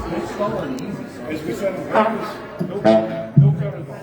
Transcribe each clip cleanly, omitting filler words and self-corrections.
As we said in practice, no curveball.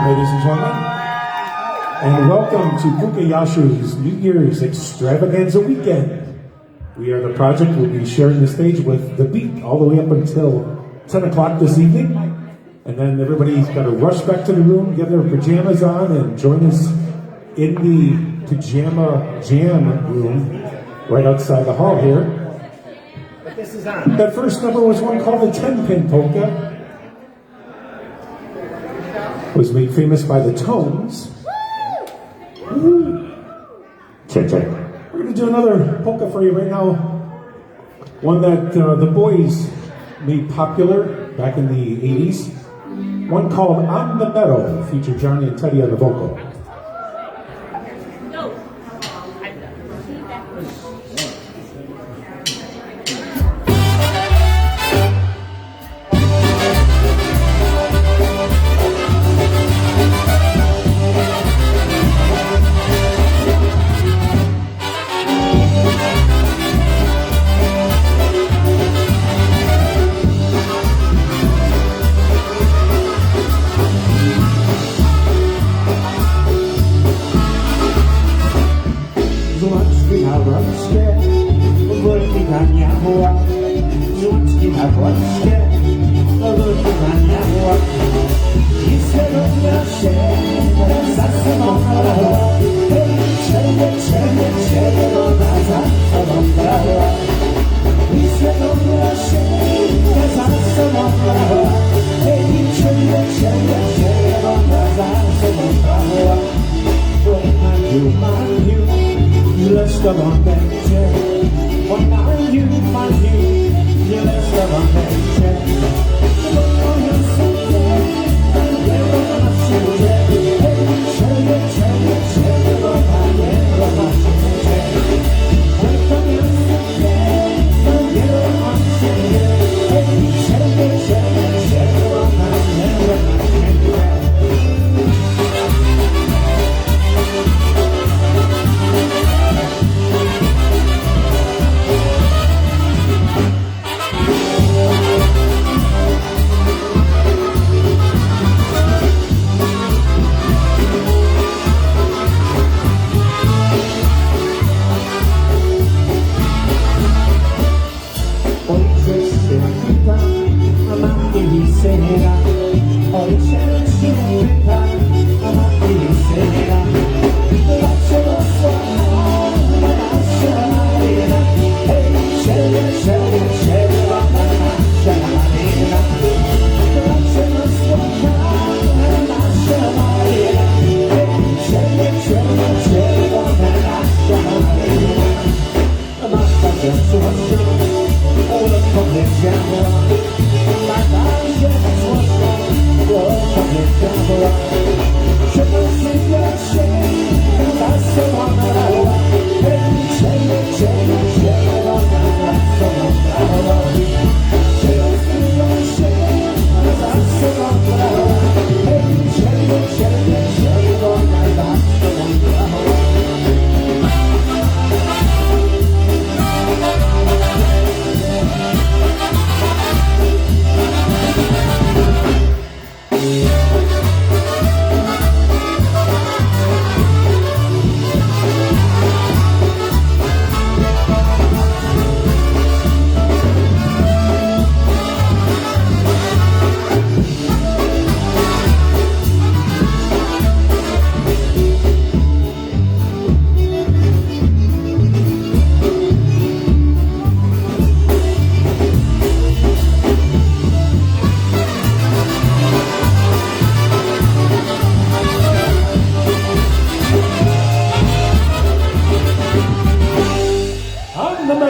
Ladies and gentlemen, and welcome to PucoYashu's New Year's Extravaganza weekend. We are the project. We'll be sharing the stage with The Beat all the way up until 10 o'clock this evening. And then everybody's got to rush back to the room, get their pajamas on, and join us in the Pajama Jam room right outside the hall here. But this is on. That first number was one called the 10-Pin Polka. Was made famous by the Tones. Check, check. We're going to do another polka for you right now. One that the boys made popular back in the 80s. One called On the Meadow, featured Johnny and Teddy on the vocal.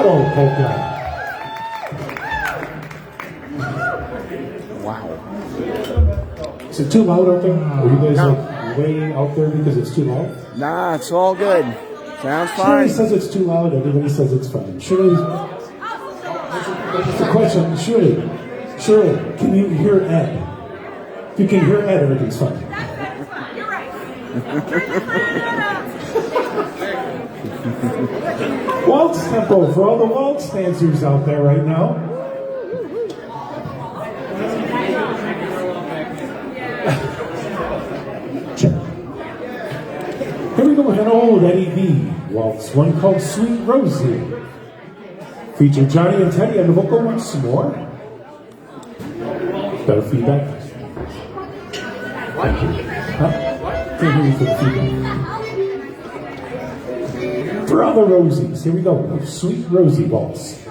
Bravo, Polka. Wow. Is it too loud out there? Are you guys like way out there because it's too loud? Nah, it's all good. Sounds Shirley fine. says it's too loud. Everybody says it's fine. Shirley, the question, Shirley, can you hear Ed? If you can hear Ed, everything's fine. You're right. Waltz tempo for all the waltz dancers out there right now. Here we go with an old Eddie V waltz, one called Sweet Rosie. Feature Johnny and Teddy on the vocal once more. Better feedback? Thank you. Huh? Can't hear you for the feedback. For all the Rosies, here we go with Sweet Rosie waltz.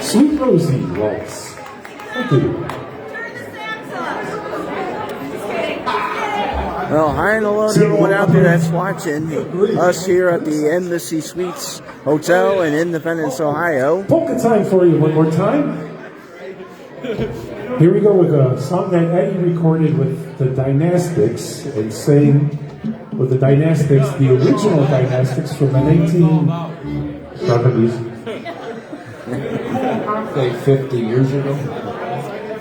Sweet Rosie waltz. Thank you. Well, hi and hello to everyone out there that's watching us here at the Embassy Suites Hotel in Independence, Ohio. Polka time for you one more time. Here we go with a song that Eddie recorded with the Dynastics and sang with the Dynastics, the original Dynastics from the 1970s. Like 50 years ago?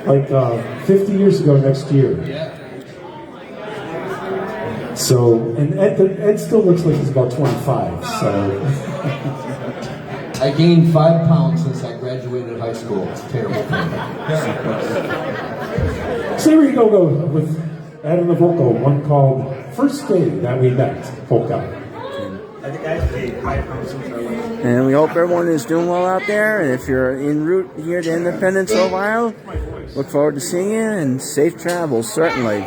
Like 50 years ago next year. Yeah. So, and Ed still looks like he's about 25, so. I gained 5 pounds since I graduated high school. It's a terrible thing. So here we go with and the vocal, one called First Day That We Met, Polka. And we hope everyone is doing well out there. And if you're en route here to Independence, Ohio, look forward to seeing you and safe travels, certainly.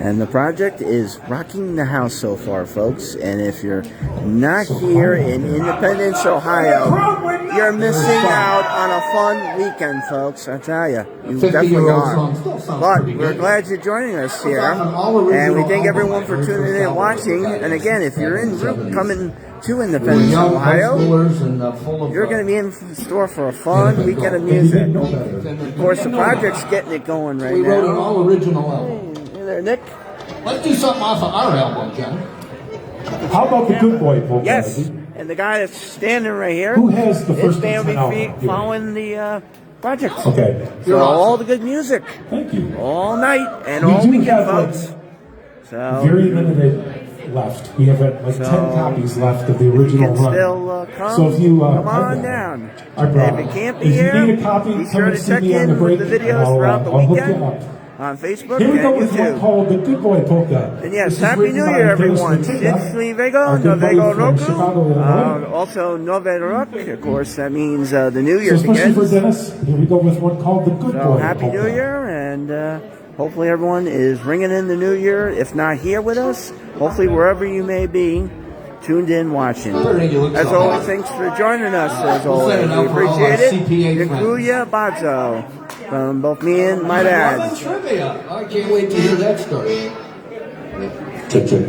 And the project is rocking the house so far, folks. And if you're not here in Independence, Ohio, you're missing out on a fun weekend, folks. I tell you, you definitely are. But we're glad you're joining us here. And we thank everyone for tuning in and watching. And again, if you're in route coming to Independence, Ohio, you're going to be in store for a fun weekend of music. Of course, the project's getting it going right now. We wrote an all-original album. Hey there, Nick. Let's do something off of our album, John. How about the Good Boy Polka? Yes, and the guy that's standing right here. Who has the his first band will be album? following the project. Okay. So all the good music, Thank you. all night and We all do weekend, have, folks. So very limited left. We have like 10 copies left of the you original can run. still come, So if you come have on that, down. I brought And if it. you can't be If you here, need a copy, be come sure and to see check me on the in break, with the and videos throughout the I'll hook you weekend up. on Facebook Here we and go with one YouTube. called the Good Boy Polka. And yes, This is Happy written New by Year, Dennis everyone. Matilda, Since Vego, our good buddy Novego from Chicago, Roku. Illinois. Also, Nove Rok. Of course, that means the New Year So especially for begins. Dennis, here we go with one called the Good So Boy Happy Polka. New Year, and hopefully everyone is ringing in the New Year. If not here with us, hopefully wherever you may be, tuned in watching. As always, thanks for joining us. As always, we appreciate it. Yakuya Badzo from both me and my dad. Trivia. I can't wait to hear that story. Check, check.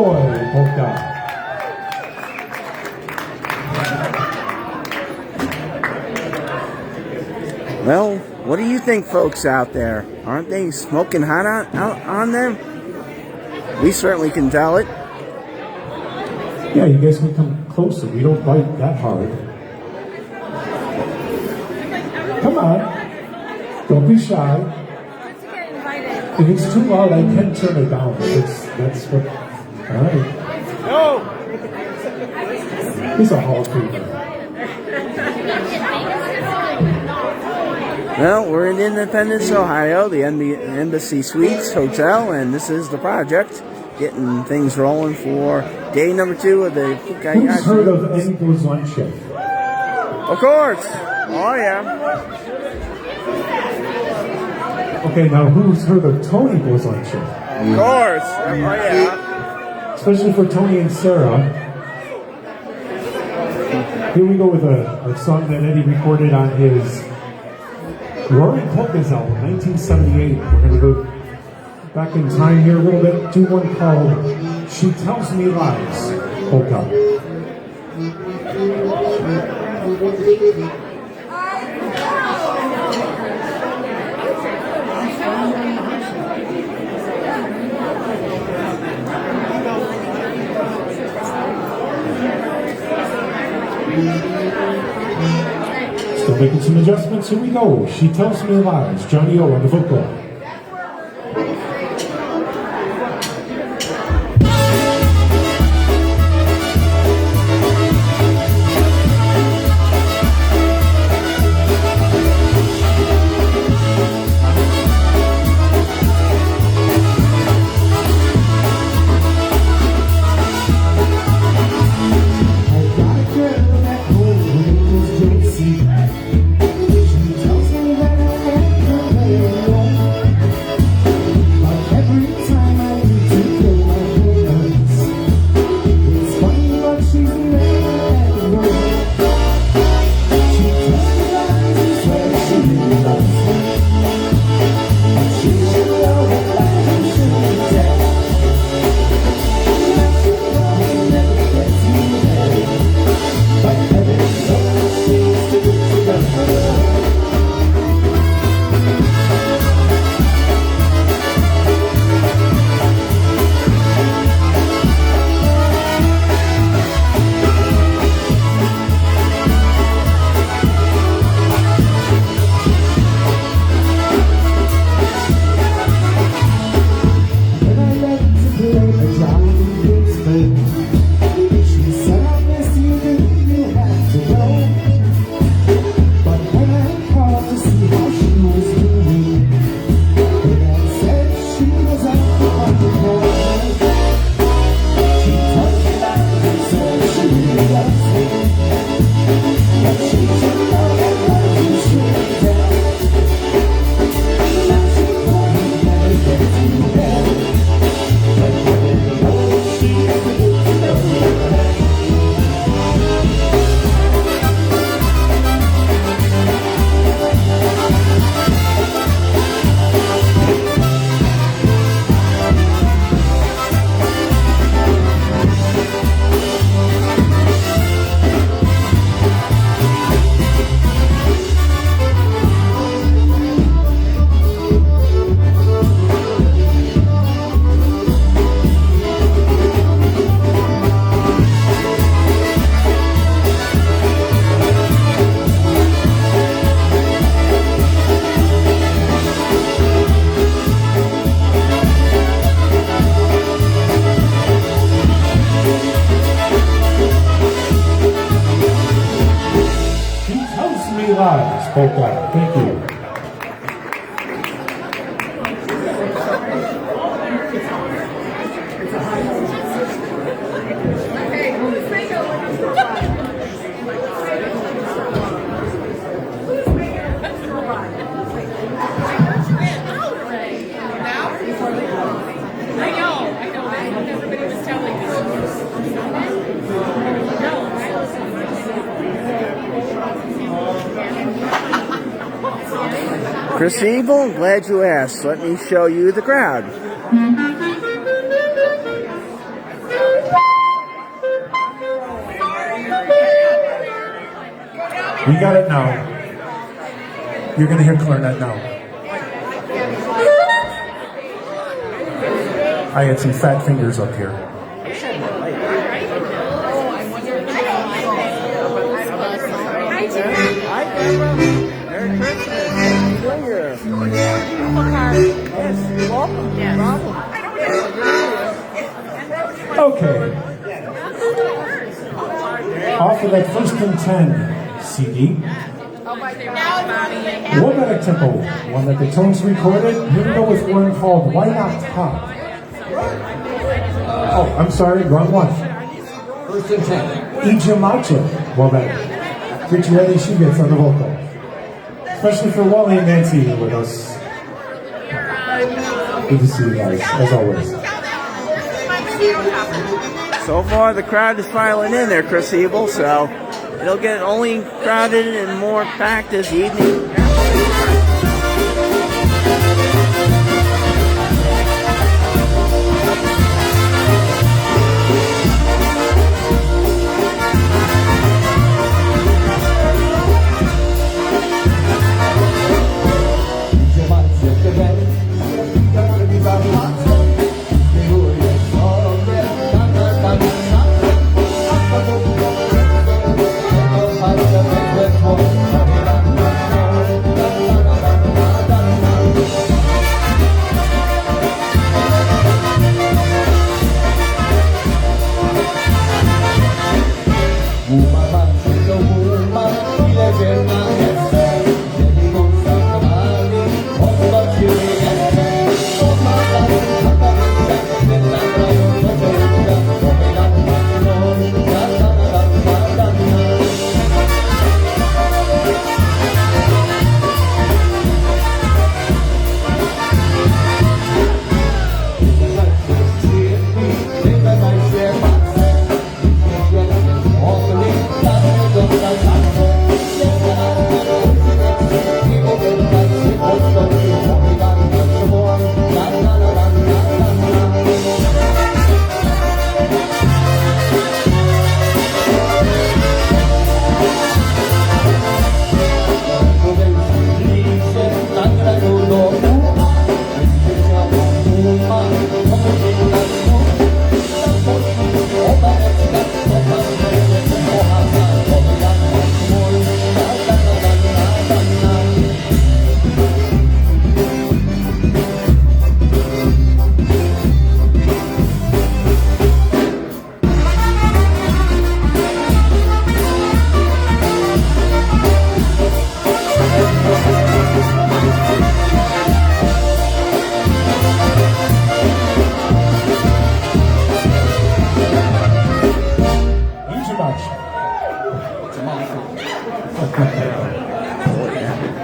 boy, Polka. Well, what do you think, folks out there? Aren't they smoking hot out on them? We certainly can tell it. Yeah, you guys can come closer. We don't bite that hard. Come on. Don't be shy. If it's too loud, I can turn it down. That's what. All right. No. He's a hall creeper. Well, we're in Independence, Ohio, the Embassy Suites Hotel, and this is the project, getting things rolling for day number 2 of the PucoYashu's. Who's heard of Eddie Goes Lunch Chef? Of course. Oh, yeah. Okay, now who's heard of Tony Goes Lunch Chef? Of course. Oh, yeah. Especially for Tony and Sarah. Here we go with a song that Eddie recorded on his Roaring Polka's album, 1978. We're going to go back in time here a little bit, do one called She Tells Me Lies, Polka. Still making some adjustments. Here we go. She Tells Me Lies. Johnny O on the vocal. Polka. Thank you. Chris Evil, glad you asked. Let me show you the crowd. We got it now. You're going to hear clarinet now. I had some fat fingers up here. Merry Christmas. Happy New Year. Yes, welcome. Okay. Off of that First and 10 CD. Womatic Tempo, one that the Tones recorded. Here we go with one called Why Not Top. Oh, I'm sorry, wrong one. First and 10. Ijamacha, Womatic. Get you ready, she gets on the vocal. Especially for Wally and Nancy here with us. Good to see you guys, as always. So far, the crowd is filing in there, Chris Ebel, so it'll get only crowded and more packed as the evening.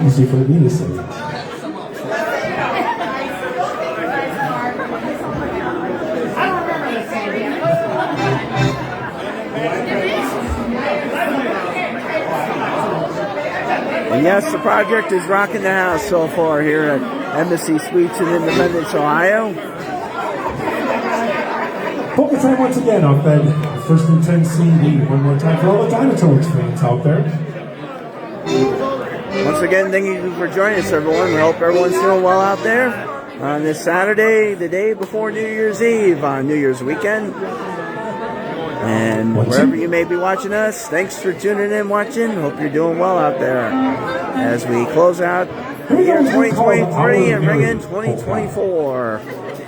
Easy for me to say. And yes, the project is rocking the house so far here at Embassy Suites in Independence, Ohio. Polka time once again off that First and 10 CD. One more time for all the Dynatones fans out there. Once again, thank you for joining us, everyone. We hope everyone's doing well out there on this Saturday, the day before New Year's Eve, on New Year's weekend. And wherever you may be watching us, thanks for tuning in, watching. Hope you're doing well out there as we close out the year 2023 and bring in 2024.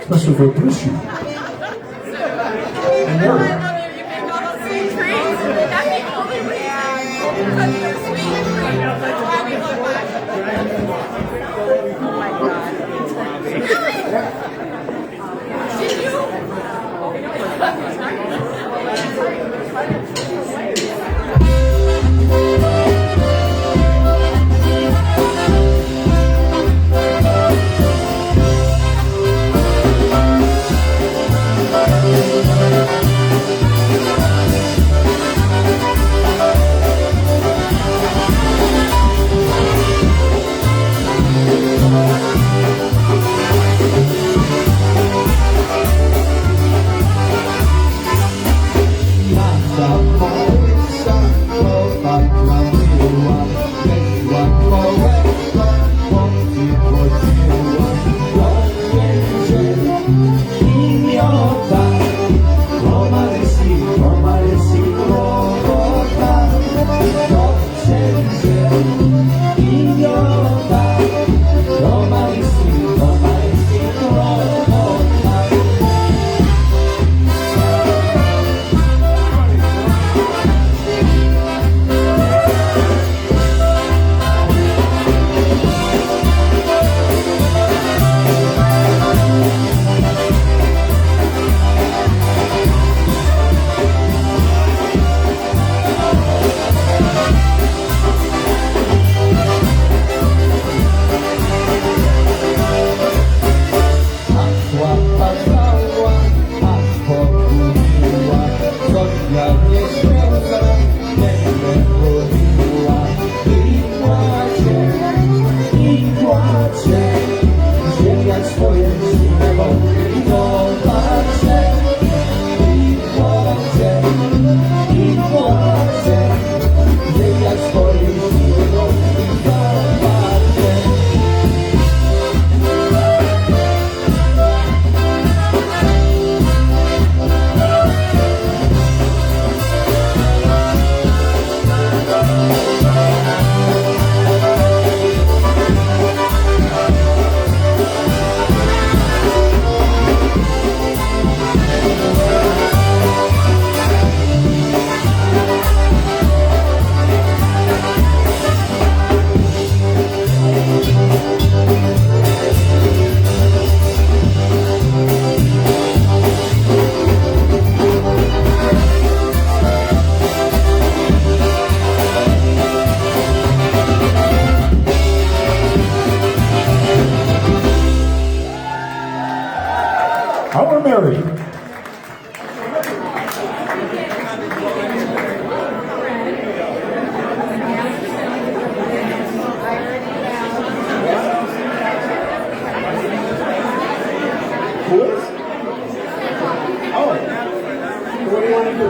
Especially for Bushy. And Mary.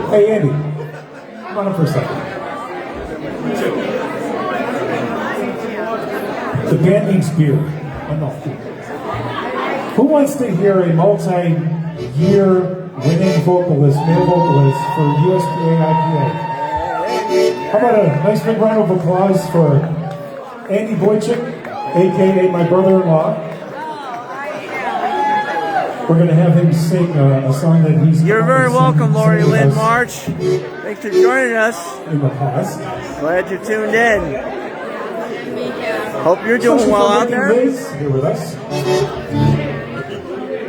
Hey, Andy, come on up for a second. The band needs beer. Enough. Who wants to hear a multi-year winning vocalist, male vocalist for USPA IPA? How about a nice big round of applause for Andy Boychik, aka my brother-in-law. We're going to have him sing a song that he's... You're very welcome, Lori Lynn March. Thanks for joining us. In the past. Glad you tuned in. Hope you're doing well out there. Here with us.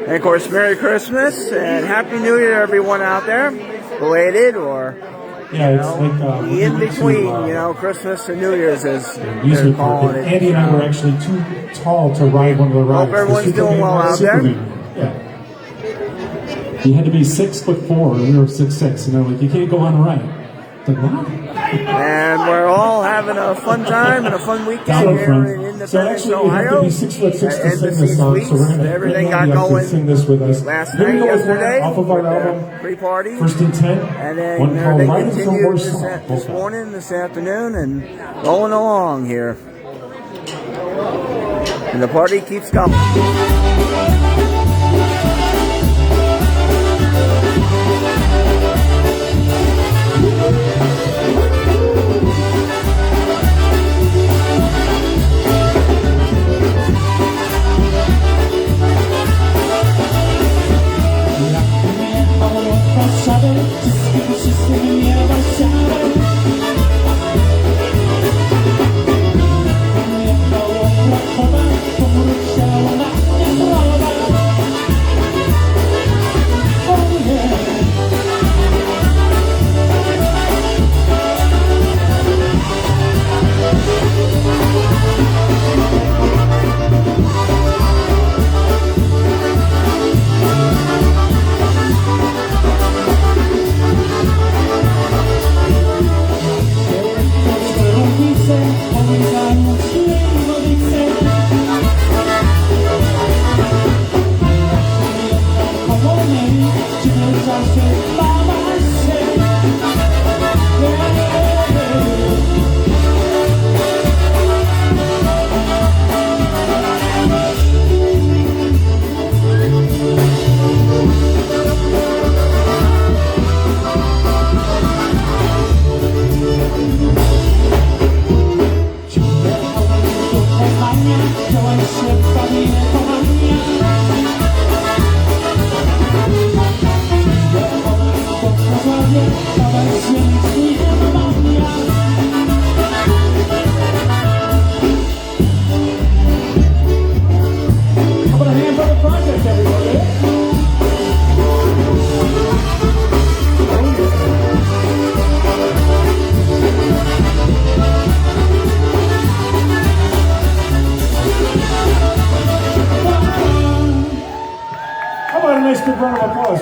And of course, Merry Christmas and Happy New Year to everyone out there. Belated or... Yeah, it's like in between, Christmas and New Year's as usually they're calling it. Andy and I were actually too tall to ride one of the rides. Hope everyone's doing well out there. Yeah. You had to be 6'4", and we were 6'6", and they're like, you can't go on a ride. Like, what? And we're all having a fun time and a fun weekend here in Independence, Ohio. At Embassy Suites. Everything got going last night, yesterday. Off of our album, pre-party. First and 10. And then they continued this morning, this afternoon, and rolling along here. And the party keeps going.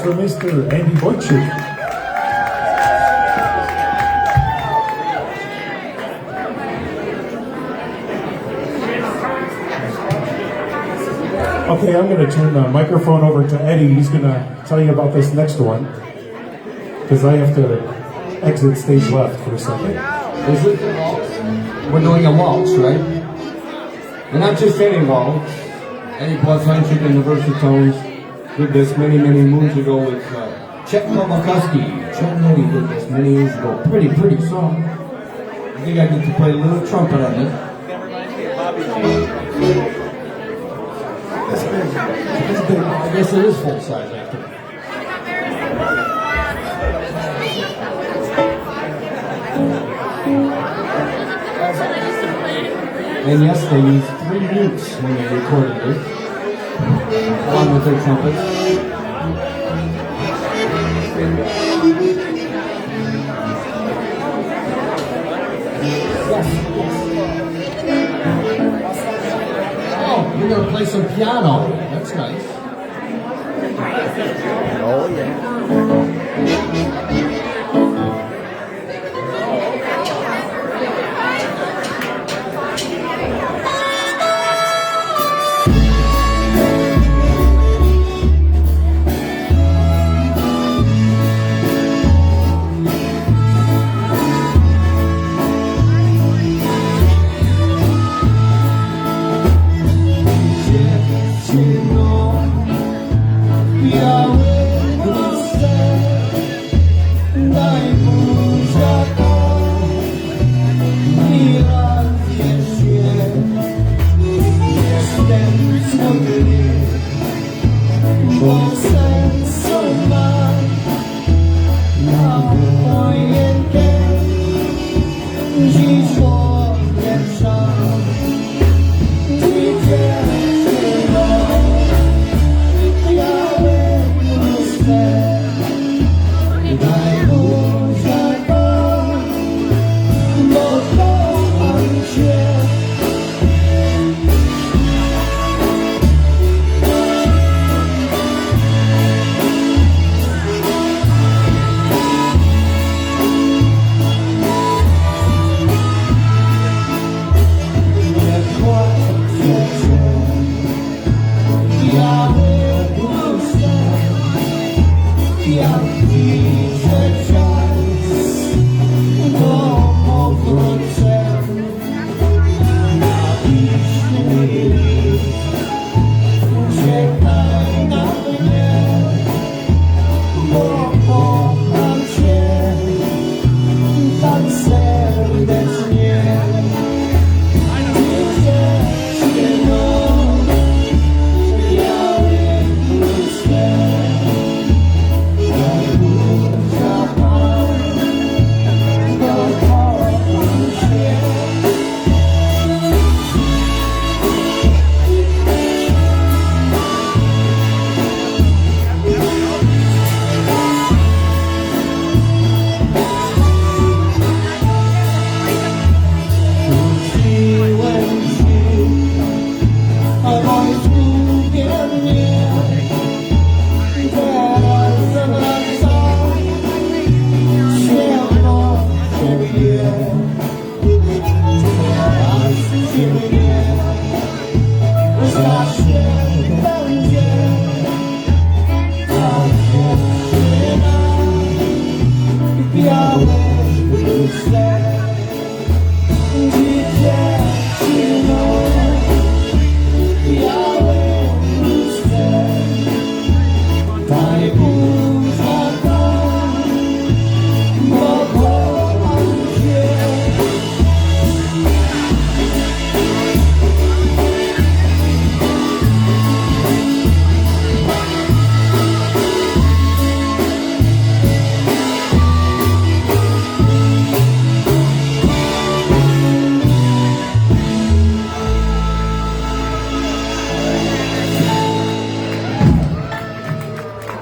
For Mr. Andy Boychik. Okay, I'm going to turn the microphone over to Eddie. He's going to tell you about this next one. Because I have to exit stage left for a second. Is it the waltz? We're doing a waltz, right? And not just any waltz. Eddie Blazonczyk and the Versatones did this many moons ago with Chet Novakuski. Chet and Eddie did this many years ago. Pretty song. I think I get to play a little trumpet on it. I guess it is full size after. And yes, they used 3 mutes when they recorded it. Along with their trumpets. Oh, you're going to play some piano. That's nice. Oh, yeah.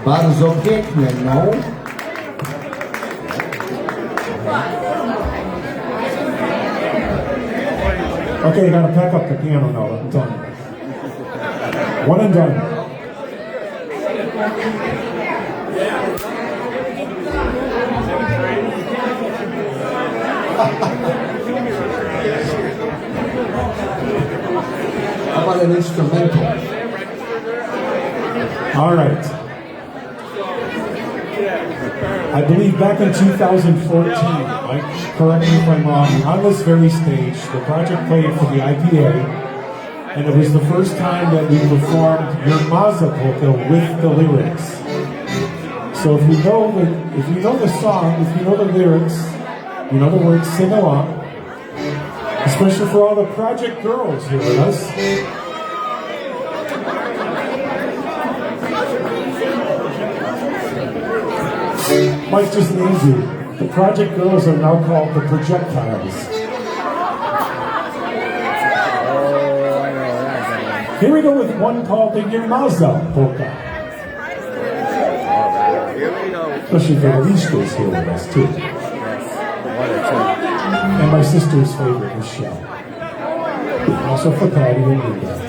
Bardzo piękne, no. Okay, you gotta pack up the piano now, I'm telling you. One and done. How about an instrumental? All right. I believe back in 2014, Mike, correct me if I'm wrong, on this very stage, the project played for the IPA, and it was the first time that we performed Your Mazza Polka with the lyrics. So if you know the song, if you know the lyrics, you know the words, sing along, especially for all the project girls here with us. Mike just named you. The project girls are now called the projectiles. Here we go with one called the Your Mazza Polka. Especially for the Lishkas here with us too. And my sister's favorite, Michelle. Also for Patty and Linda.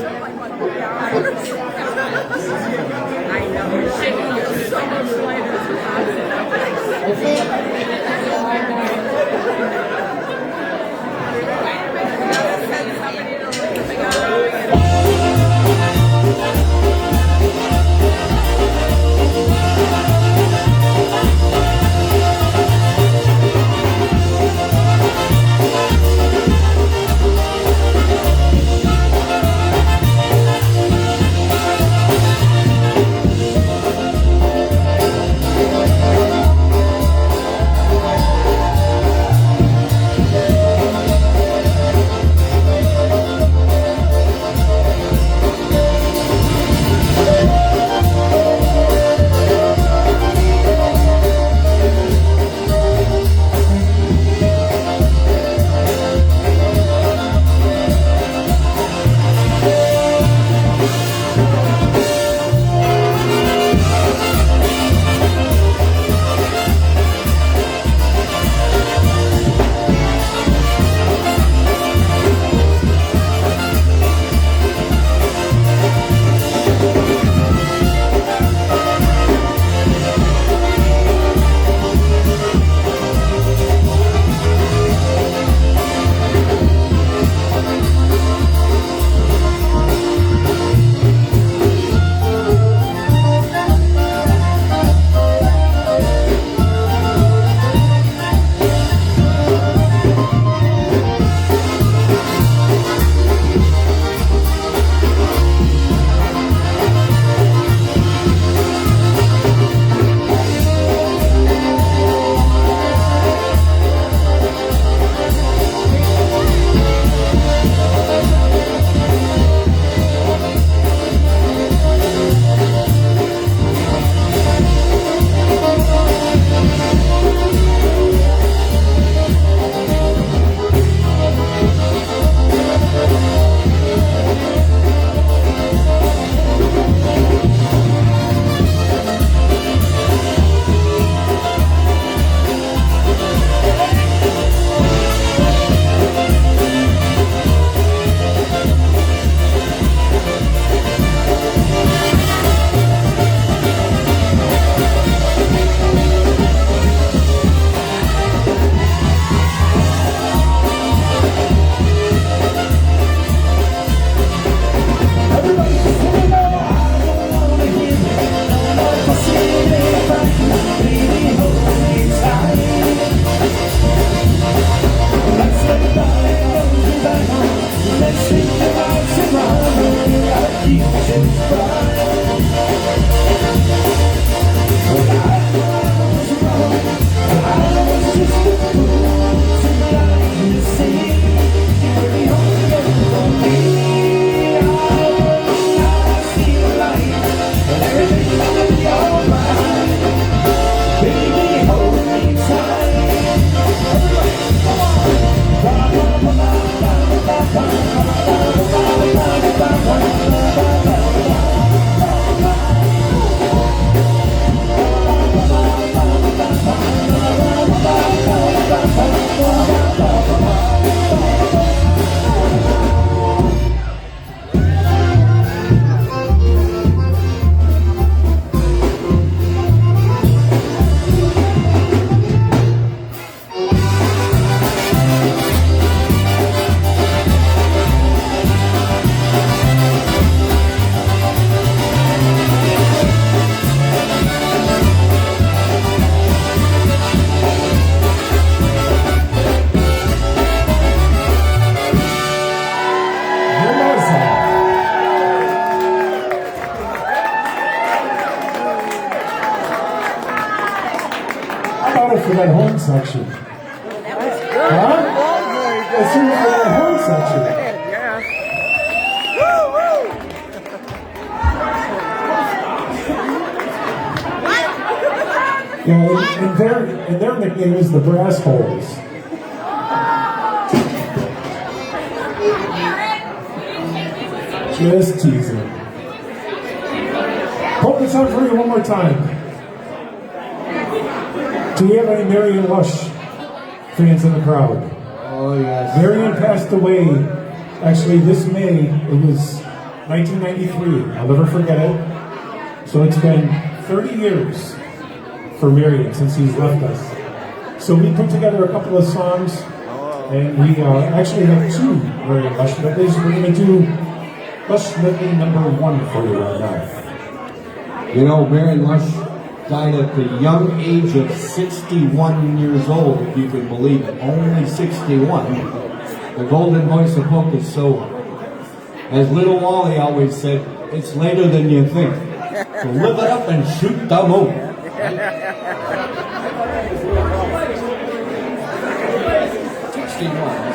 got it for that horn section? Huh? Let's hear it for that horn section. Yeah, and their nickname is the Brass Holes. Just teasing. Hold this out for you one more time. Do you have any Marion Lush fans in the crowd? Oh, yes. Marion passed away, actually this May. It was 1993. I'll never forget it. So it's been 30 years for Marion since he's left us. So we put together a couple of songs, and we actually have two Marion Lush medleys. We're going to do Lush medley number 1 for you right now. You know, Marion Lush died at the young age of 61 years old, if you can believe it. Only 61. The golden voice of polka so, as Little Wally always said, it's later than you think. So live it up and shoot the moon. 61.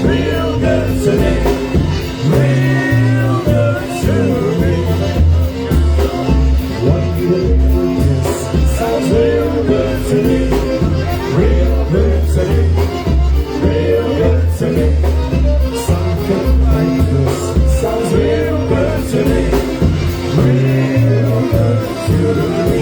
Real good. to me, real good to me. One little kiss sounds real good to me, real good to me, real good to me. Something like this sounds real good to me, real good to me.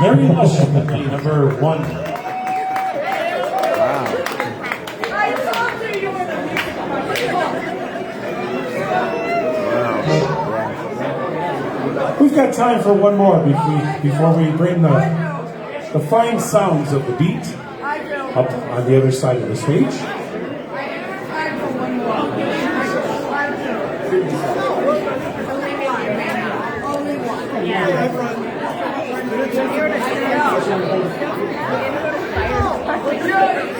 Very much would be number one. We've got time for one more before we bring the fine sounds of the beat up on the other side of the stage.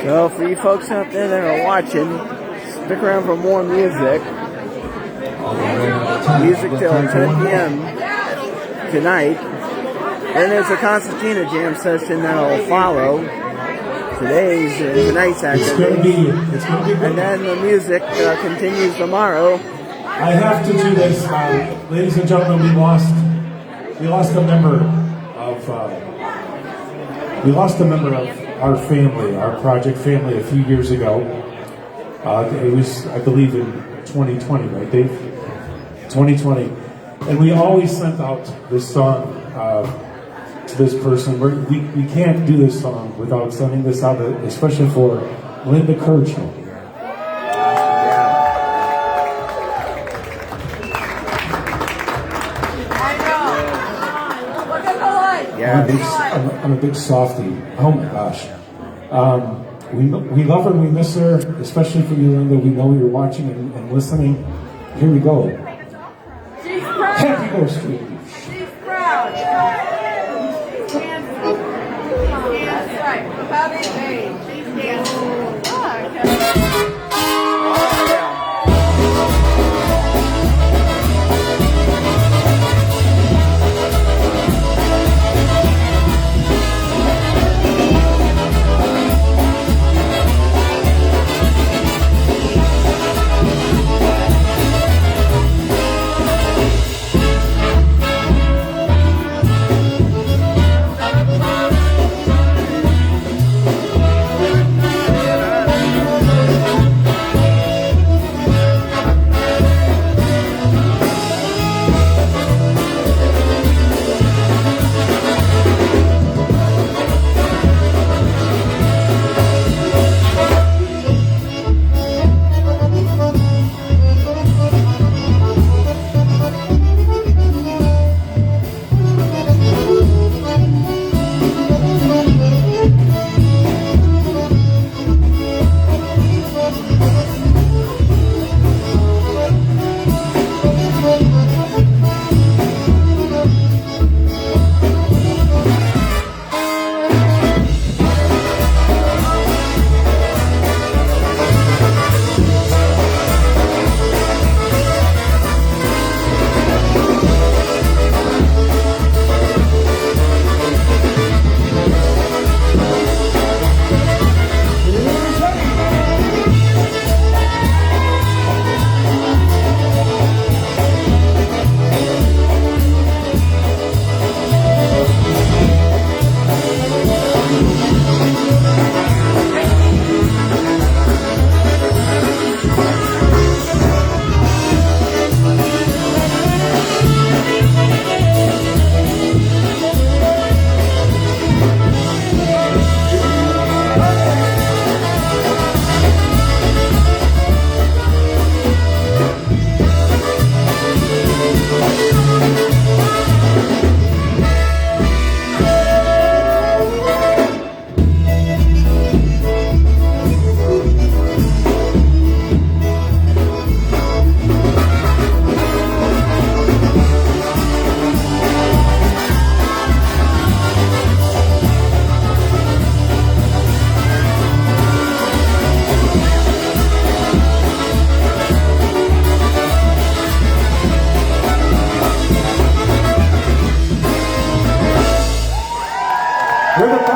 So for you folks out there that are watching, stick around for more music. Music till 10 p.m. tonight. And there's a Concertina jam session that'll follow tonight's activity. It's gonna be good. And then the music continues tomorrow. I have to do this, ladies and gentlemen. We lost a member of our family, our project family, a few years ago. It was, I believe, in 2020, right, Dave? 2020, and we always sent out this song to this person. We can't do this song without sending this out, especially for Linda Kirchner. I'm a big softie. Oh my gosh. We love her and we miss her, especially for you, Linda. We know you're watching and listening. Here we go. She's proud. Happy birthday. She's proud. Hands right. About his age. She's dancing.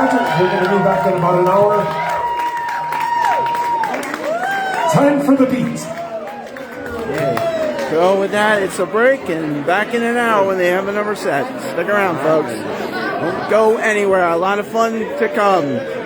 project. We're going to be back in about an hour. Time for the beat. Okay. So with that, it's a break, and back in an hour when they have another set. Stick around, folks. Don't go anywhere. A lot of fun to come.